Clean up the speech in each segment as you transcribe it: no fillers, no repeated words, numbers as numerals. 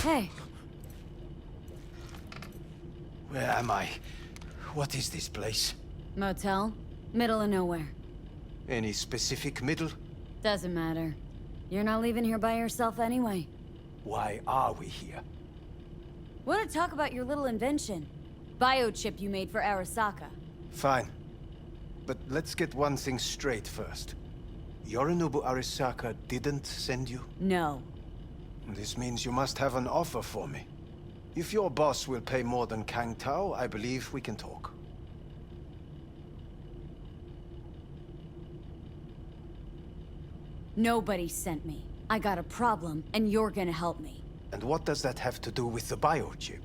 Hey. Where am I? What is this place? Motel? Middle of nowhere. Any specific middle? Doesn't matter. You're not leaving here by yourself anyway. Why are we here? Want to talk about your little invention? Biochip you made for Arasaka. Fine. But let's get one thing straight first. Yorinobu Arasaka didn't send you? No. This means you must have an offer for me. If your boss will pay more than Kang Tao, I believe we can talk. Nobody sent me. I got a problem, and you're gonna help me. And what does that have to do with the biochip?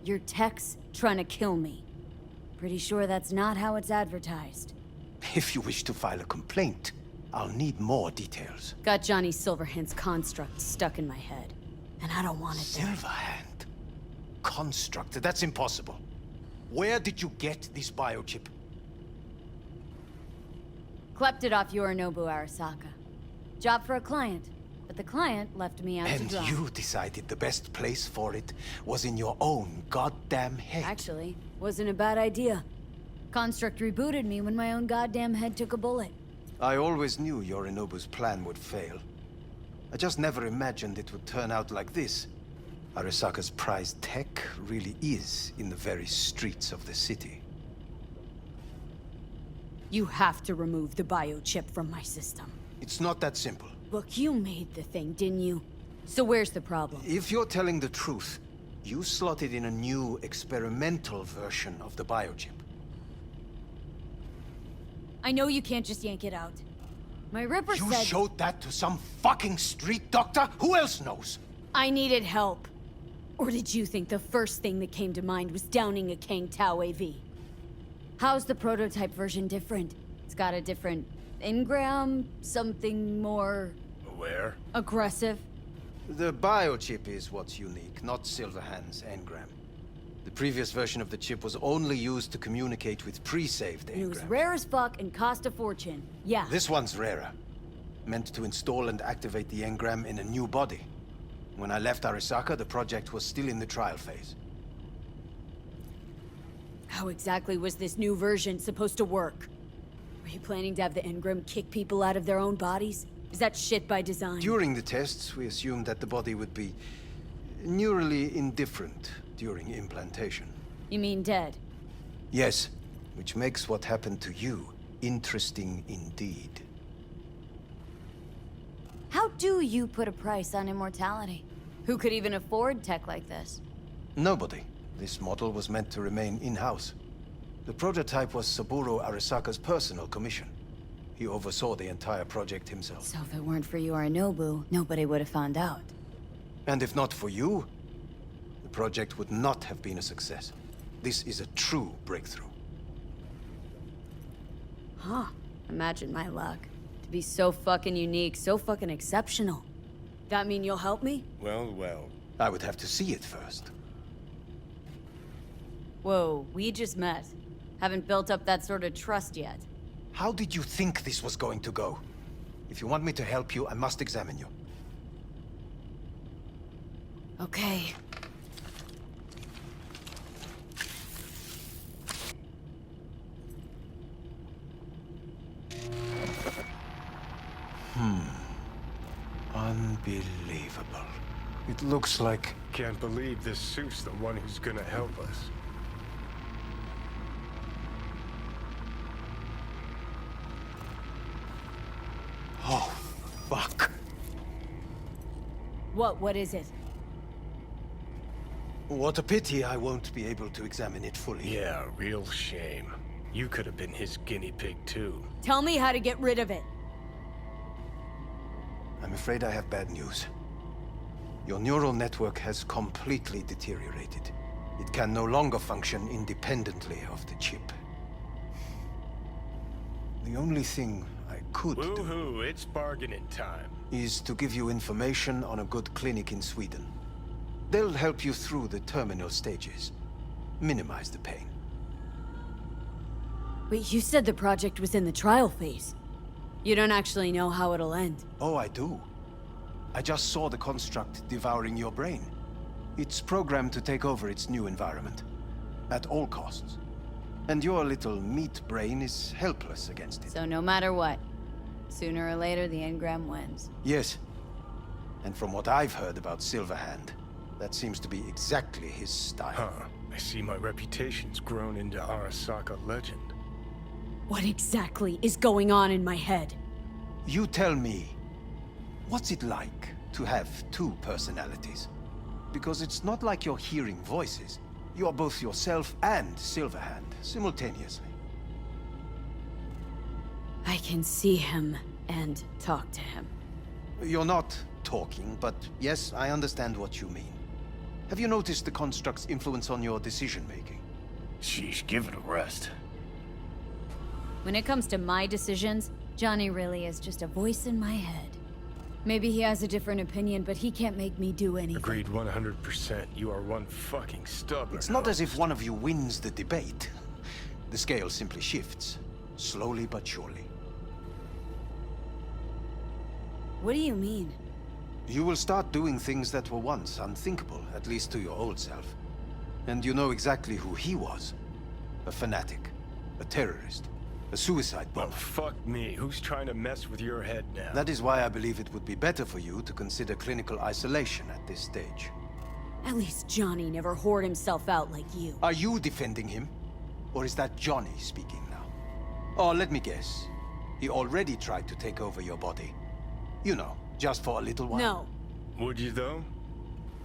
Your tech's trying to kill me. Pretty sure that's not how it's advertised. If you wish to file a complaint, I'll need more details. Got Johnny Silverhand's construct stuck in my head. And I don't want it there. Silverhand? Construct? That's impossible. Where did you get this biochip? Klept it off Yorinobu Arasaka. Job for a client. But the client left me out to And dry. you decided the best place for it was in your own goddamn head. Actually, wasn't a bad idea. Construct rebooted me when my own goddamn head took a bullet. I always knew Yorinobu's plan would fail. I just never imagined it would turn out like this. Arasaka's prized tech really is in the very streets of the city. You have to remove the biochip from my system. It's not that simple. Look, you made the thing, didn't you? So where's the problem? If you're telling the truth, you slotted in a new experimental version of the biochip. I know you can't just yank it out. My Ripper You said... showed that to some fucking street doctor? Who else knows? I needed help. Or did you think the first thing that came to mind was downing a Kang Tao AV? How's the prototype version different? It's got a different engram, something more... Aware? aggressive? The biochip is what's unique, not Silverhand's engram. The previous version of the chip was only used to communicate with pre-saved It was engrams. rare as fuck and cost a fortune. Yeah. This one's rarer. Meant to install and activate the engram in a new body. When I left Arasaka, the project was still in the trial phase. How exactly was this new version supposed to work? Were you planning to have the engram kick people out of their own bodies? Is that shit by design? During the tests, we assumed that the body would be neurally indifferent during implantation. You mean dead? Yes, which makes what happened to you interesting indeed. How do you put a price on immortality? Who could even afford tech like this? Nobody. This model was meant to remain in-house. The prototype was Saburo Arasaka's personal commission. He oversaw the entire project himself. So if it weren't for Yorinobu, nobody would have found out. And if not for you, the project would not have been a success. This is a true breakthrough. Huh. Imagine my luck. To be so fucking unique, so fucking exceptional. That mean you'll help me? Well, well. I would have to see it first. Whoa, we just met. Haven't built up that sort of trust yet. How did you think this was going to go? If you want me to help you, I must examine you. Okay. Unbelievable. It looks like... Can't believe this suit's the one who's gonna help us. Oh, fuck. What is it? What a pity I won't be able to examine it fully. Yeah, real shame. You could have been his guinea pig too. Tell me how to get rid of it. I'm afraid I have bad news. Your neural network has completely deteriorated. It can no longer function independently of the chip. The only thing I could do Woohoo, it's bargaining time. is to give you information on a good clinic in Sweden. They'll help you through the terminal stages. Minimize the pain. Wait, you said the project was in the trial phase. You don't actually know how it'll end. Oh, I do. I just saw the construct devouring your brain. It's programmed to take over its new environment, at all costs. And your little meat brain is helpless against it. So no matter what, sooner or later the engram wins. Yes. And from what I've heard about Silverhand, that seems to be exactly his style. Huh. I see my reputation's grown into Arasaka legend. What exactly is going on in my head? You tell me, what's it like to have two personalities? Because it's not like you're hearing voices. You're both yourself and Silverhand, simultaneously. I can see him and talk to him. You're not talking, but yes, I understand what you mean. Have you noticed the construct's influence on your decision-making? Sheesh, give it a rest. When it comes to my decisions, Johnny really is just a voice in my head. Maybe he has a different opinion, but he can't make me do anything. Agreed 100%. You are one fucking stubborn. It's not as if one of you wins the debate. The scale simply shifts, slowly but surely. What do you mean? You will start doing things that were once unthinkable, at least to your old self. And you know exactly who he was. A fanatic, a terrorist, a suicide Well, bomber. fuck me. Who's trying to mess with your head now? That is why I believe it would be better for you to consider clinical isolation at this stage. At least Johnny never whored himself out like you. Are you defending him? Or is that Johnny speaking now? Oh, let me guess. He already tried to take over your body. You know, just for a little while. No. Would you, though?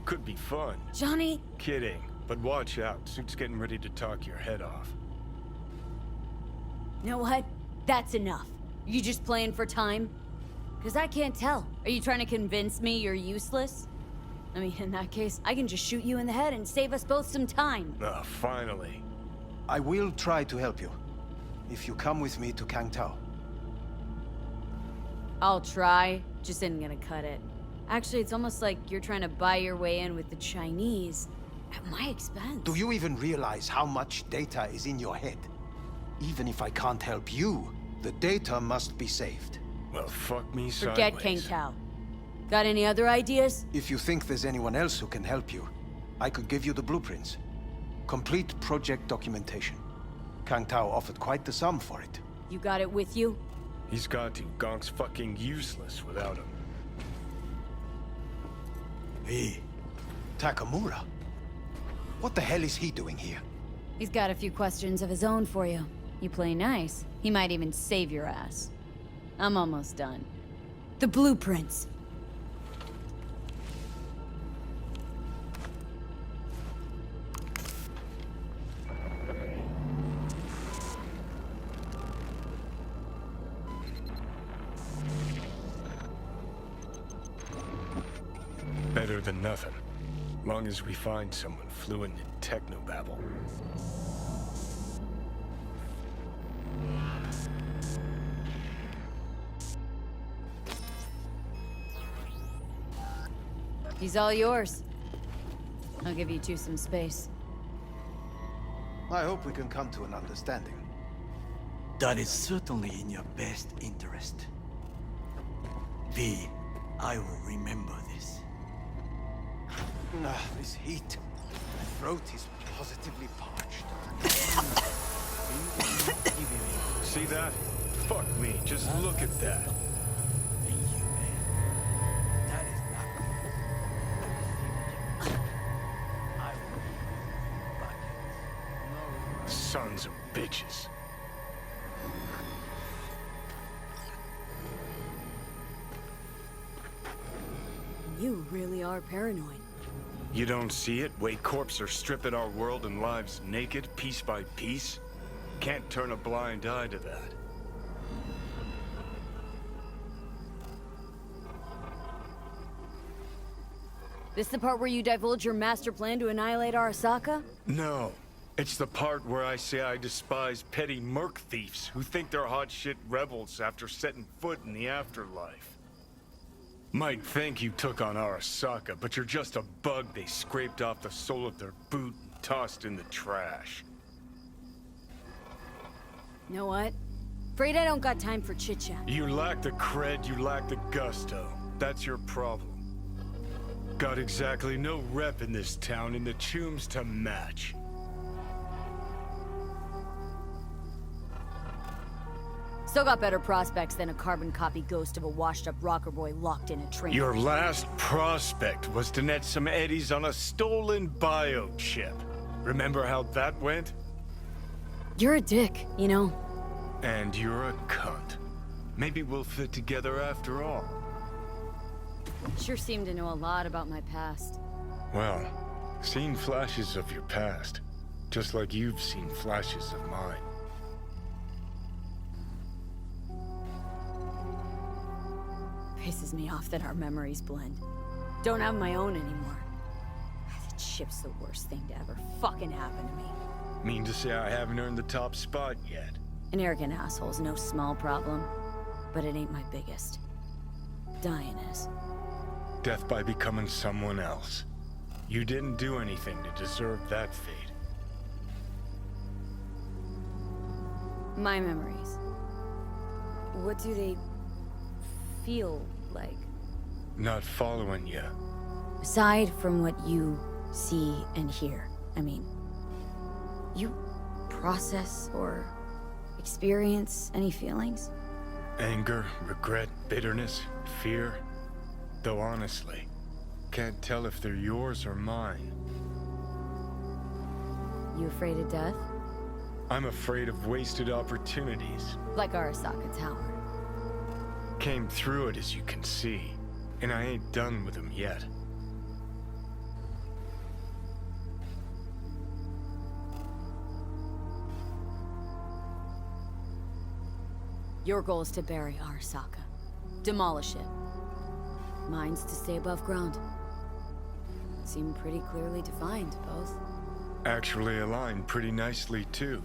Could be fun. Johnny? Kidding. But watch out. Suit's getting ready to talk your head off. You know what? That's enough. You just playing for time? Because I can't tell. Are you trying to convince me you're useless? I mean, in that case, I can just shoot you in the head and save us both some time. Ah, finally. I will try to help you. If you come with me to Kangtao. I'll try. Just isn't gonna cut it. Actually, it's almost like you're trying to buy your way in with the Chinese. At my expense. Do you even realize how much data is in your head? Even if I can't help you, the data must be saved. Well, fuck me Forget sideways. Kang Tao. Got any other ideas? If you think there's anyone else who can help you, I could give you the blueprints. Complete project documentation. Kangtao offered quite the sum for it. You got it with you? He's got to. Gonk's fucking useless without him. Hey, Takamura? What the hell is he doing here? He's got a few questions of his own for you. You play nice. He might even save your ass. I'm almost done. The blueprints. Better than nothing. Long as we find someone fluent in technobabble. He's all yours. I'll give you two some space. I hope we can come to an understanding. That is certainly in your best interest. V, I will remember this. This heat. My throat is positively parched. See that? Fuck me. Just look at that. Thank you, man. That is not good. I will be back. Sons of bitches. You really are paranoid. You don't see it? Wake Corps are stripping our world and lives naked, piece by piece? Can't turn a blind eye to that. This the part where you divulge your master plan to annihilate Arasaka? No. It's the part where I say I despise petty merc thieves who think they're hot shit rebels after setting foot in the afterlife. Might think you took on Arasaka, but you're just a bug they scraped off the sole of their boot and tossed in the trash. You know what? Afraid I don't got time for chit-chat. You lack the cred, you lack the gusto. That's your problem. Got exactly no rep in this town and the chooms to match. Still got better prospects than a carbon copy ghost of a washed-up rocker boy locked in a train. Your last prospect was to net some eddies on a stolen biochip. Remember how that went? You're a dick, you know? And you're a cunt. Maybe we'll fit together after all. Sure seem to know a lot about my past. Well, seen flashes of your past. Just like you've seen flashes of mine. Pisses me off that our memories blend. Don't have my own anymore. That ship's the worst thing to ever fucking happen to me. Mean to say I haven't earned the top spot yet. An arrogant asshole's no small problem, but it ain't my biggest. Dying is. Death by becoming someone else. You didn't do anything to deserve that fate. My memories. What do they feel like? Not following you. Aside from what you see and hear, I mean, you process or experience any feelings? Anger, regret, bitterness, fear. Though honestly, can't tell if they're yours or mine. You afraid of death? I'm afraid of wasted opportunities. Like Arasaka Tower. Came through it, as you can see, and I ain't done with them yet. Your goal is to bury Arasaka. Demolish it. Mine's to stay above ground. Seem pretty clearly defined, both. Actually aligned pretty nicely, too.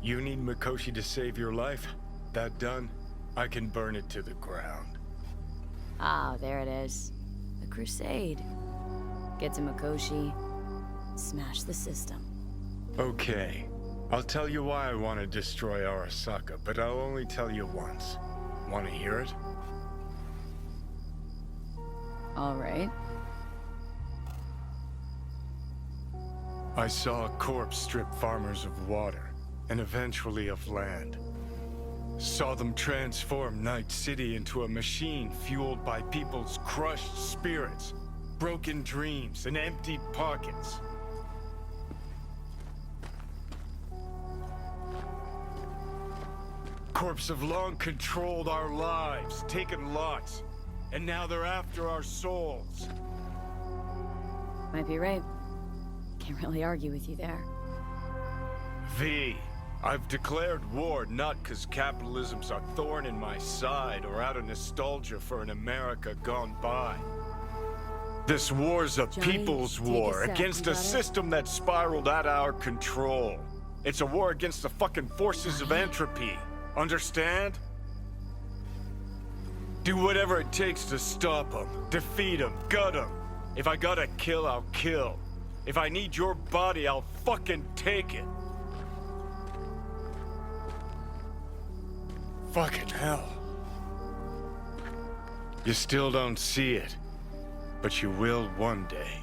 You need Mikoshi to save your life? That done, I can burn it to the ground. Ah, there it is. The Crusade. Get to Mikoshi, smash the system. Okay. I'll tell you why I want to destroy Arasaka, but I'll only tell you once. Want to hear it? All right. I saw a corpse strip farmers of water, and eventually of land. Saw them transform Night City into a machine fueled by people's crushed spirits, broken dreams, and emptied pockets. Corps have long controlled our lives, taken lots, and now they're after our souls. Might be right. Can't really argue with you there. V, I've declared war not because capitalism's a thorn in my side or out of nostalgia for an America gone by. This war's a Johnny, people's take a war sec, against you a got it? system that spiraled out of our control. It's a war against the fucking forces of entropy. Understand? Do whatever it takes to stop them, defeat them, gut them. If I gotta kill, I'll kill. If I need your body, I'll fucking take it. Fucking hell. You still don't see it, but you will one day.